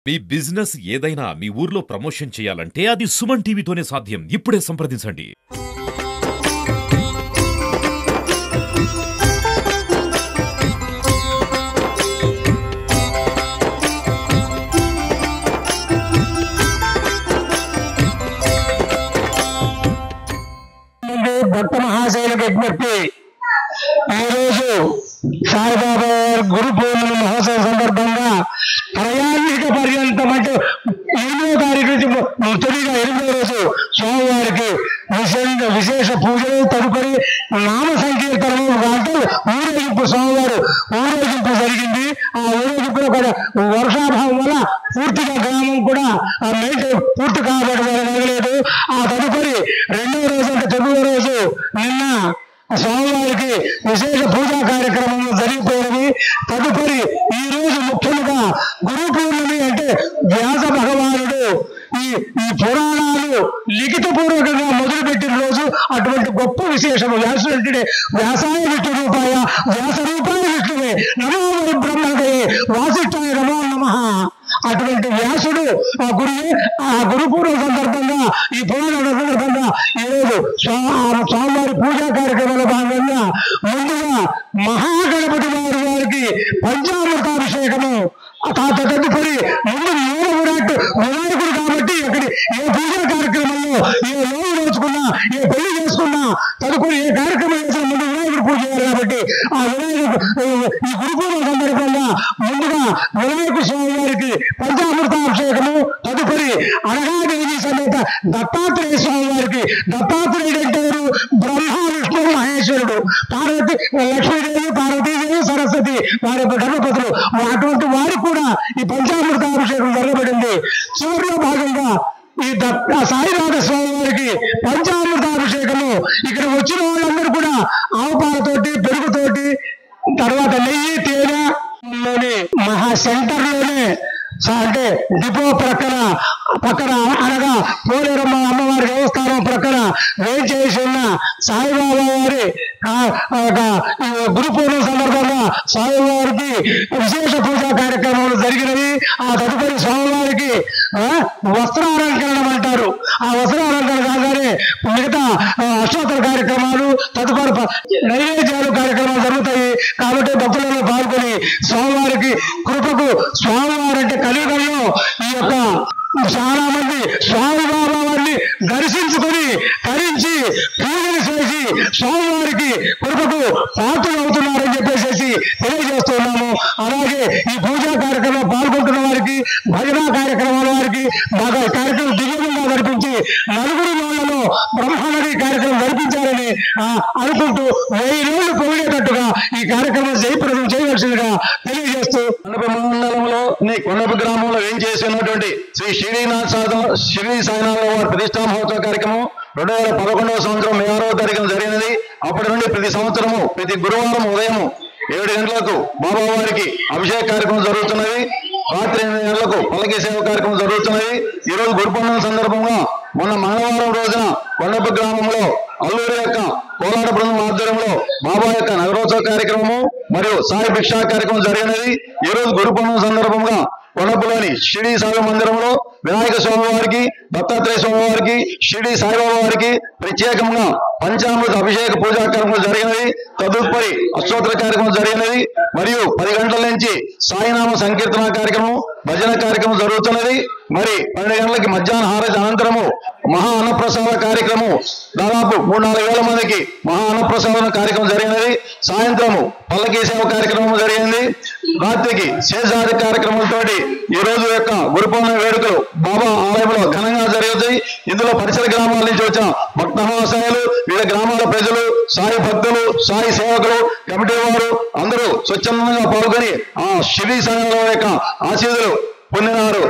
మీ business ఏదైనా మీ ఊర్లో promotion చేయాలంటే అది సుమన్ టీవీతోనే సాధ్యం. ఇప్పుడే సంప్రదించండి. భక్త మహాశైలకు విజ్ఞప్తి. ఈరోజు సాయిబాబా గురు పూర్ణిమ మహోత్సవ సందర్భంగా ప్రయాణిక పర్యంతం అంటే 8వ తారీఖు నుంచి తొలిగా 8వ రోజు స్వామివారికి విశేష పూజలు, తదుపరి నామ సంకీర్తనము, అంటే ఊరేగింపు. స్వామివారు ఊరేగింపు జరిగింది. ఆ ఊరేగింపులో కూడా వర్షాభావం వల్ల పూర్తిగా గ్రామం కూడా పూర్తి కాబట్టలేదు. ఆ తదుపరి 2వ రోజు అంటే 9వ రోజు నిన్న స్వామివారికి విశేష పూజా కార్యక్రమం జరిగిపోయినవి. తదుపరి ఈ రోజు ముఖ్యంగా గురు పూర్ణమి అంటే వ్యాస భగవానుడు ఈ పురాణాలు లిఖిత పూర్వకంగా మొదలుపెట్టిన రోజు. అటువంటి గొప్ప విశేషము వ్యాసుడు అంటే వ్యాసాయ విష్ణు రూపాయ వ్యాస రూపాయ విష్ణువే నమో బ్రహ్మదే వాసిష్ఠాయ నమో నమః. అటువంటి వ్యాసుడు ఆ గురు పూర్వ సందర్భంగా ఈ పురాణ సందర్భంగా ఈరోజు స్వామివారి పూజా కార్యక్రమంలో భాగంగా ముందుగా మహాగణపతి వారికి పంచామృతాభిషేకము, తదుపరి ముందు వినాయకుడు కాబట్టి అక్కడి ఏ పూజా కార్యక్రమంలో ఏ లోను నోచుకున్నా, ఏ పెళ్లి చేసుకున్నా, తదుపరి ఏ కార్యక్రమం చేసినా ముందు వినాయకుడు పూజ చేయాలి. కాబట్టి ఆ వినాయకుడు ఈ గురుపూర్వ సందర్భంగా ముందుగా వినాయక స్వామి వారికి పంచామృతాభిషేకము, తదుపరి అనగాదేవి సమేత దత్తాత్రేయ స్వామి వారికి, దత్తాత్రేయుడు అంటే బ్రహ్మ విష్ణు మహేశ్వరుడు, పార్వతి లక్ష్మీదేవి, పార్వతీదేవి, సరస్వతి వారి యొక్క ధర్మపతులు. అటువంటి వారికి కూడా ఈ పంచామృతాభిషేకం జరగబడింది. చివరిలో భాగంగా ఈ సాయినాథ స్వామి వారికి పంచామృతాభిషేకము. ఇక్కడ వచ్చిన వాళ్ళందరూ కూడా ఆవుపాలతోటి, పెరుగుతోటి, తర్వాత నెయ్యి, తేనె మహా సెంటర్ లోనే అంటే డిపో పక్కన అనగా పోలేరమ్మ అమ్మవారి దేవస్థానం ప్రక్కన వేయించేసి ఉన్న సాయిబాబా వారి గురు పూర్ణిమ సందర్భంగా స్వామివారికి విశేష పూజా కార్యక్రమాలు జరిగినవి. ఆ తదుపరి స్వామివారికి వస్త్రాలంకరణం అంటారు. ఆ వస్త్రాలంకరణ కాగానే మిగతా అష్టోత్తర కార్యక్రమాలు, తదుపరి నైవేద్యాలు కార్యక్రమాలు జరుగుతాయి. కాబట్టి భక్తులలో పాల్గొని స్వామివారికి కృపకు, స్వామివారంటే కలియుగంలో ఈ యొక్క చాలా మంది స్వామిబాబా వారిని దర్శించుకొని తరించి పూజలు చేసి స్వామివారికి కృపకు పాత్రలు అవుతున్నారని చెప్పేసి తెలియజేస్తున్నాము. అలాగే ఈ పూజా కార్యక్రమంలో పాల్గొంటున్న వారికి, భజన కార్యక్రమాల వారికి బాగా కార్యక్రమం దివ్యంగా నడిపించి నలుగురు వాళ్ళలో బ్రహ్మనది కార్యక్రమం నడిపించాలని అనుకుంటూ 1000 రోజులు పొగిడేటట్టుగా ఈ కార్యక్రమం జయప్రదం చేయవలసిందిగా తెలియజేస్తూ మండలంలో కొండప గ్రామంలో ఏం చేసినటువంటి శ్రీ షిరిడి సాయినాథ వారి ప్రతిష్టా మహోత్సవ కార్యక్రమం 2011వ సంవత్సరం 6వ తారీఖున జరిగినది. అప్పటి నుండి ప్రతి సంవత్సరము ప్రతి గురువారం ఉదయం 7 గంటలకు బాబా వారికి అభిషేక కార్యక్రమం జరుగుతున్నది. రాత్రి 8 గంటలకు పల్లకి సేవ కార్యక్రమం జరుగుతున్నది. ఈ రోజు గురు పూర్ణిమ సందర్భంగా మొన్న మంగళవారం రోజున కొండప గ్రామంలో అల్లూరి యొక్క కోలాట బృందం ఆధ్వర్యంలో బాబా యొక్క నగరోత్సవ కార్యక్రమము మరియు సాయి భిక్షా కార్యక్రమం జరిగినది. ఈ రోజు గురు పూర్ణిమ సందర్భంగా కొండపులోని షిరిడి సాయి మందిరంలో వినాయక స్వామి వారికి, దత్తాత్రేయ స్వామి వారికి, షిరిడి సాయిబాబా వారికి ప్రత్యేకంగా పంచామృత అభిషేక పూజా కార్యక్రమం జరిగినది. తదుపరి అష్టోత్తర కార్యక్రమం జరిగినది. మరియు 10 గంటల నుంచి సాయినామ సంకీర్తన కార్యక్రమం, భజన కార్యక్రమం జరుగుతున్నది. మరి 12 గంటలకి మధ్యాహ్న హారతి అనంతరము మహా అన్నప్రసాద కార్యక్రమం దాదాపు 3-4 వేల మందికి మహా అన్నప్రసాద కార్యక్రమం జరిగినది. సాయంత్రము పల్లకీ సేవ కార్యక్రమం జరిగింది. రాత్రికి శేషాది కార్యక్రమంతో ఈ రోజు యొక్క గురు పౌర్ణమి వేడుకలు బాబా ఆలయంలో ఘనంగా జరుగుతాయి. ఇందులో పరిసర గ్రామాల నుంచి వచ్చిన భక్త మహాశయులు, వివిధ గ్రామాల ప్రజలు, సాయి భక్తులు, సాయి సేవకులు, కమిటీ వారు అందరూ స్వచ్ఛందంగా పాల్గొని ఆ షిరిడి సాయి యొక్క ఆశీస్సులు పొందినారు.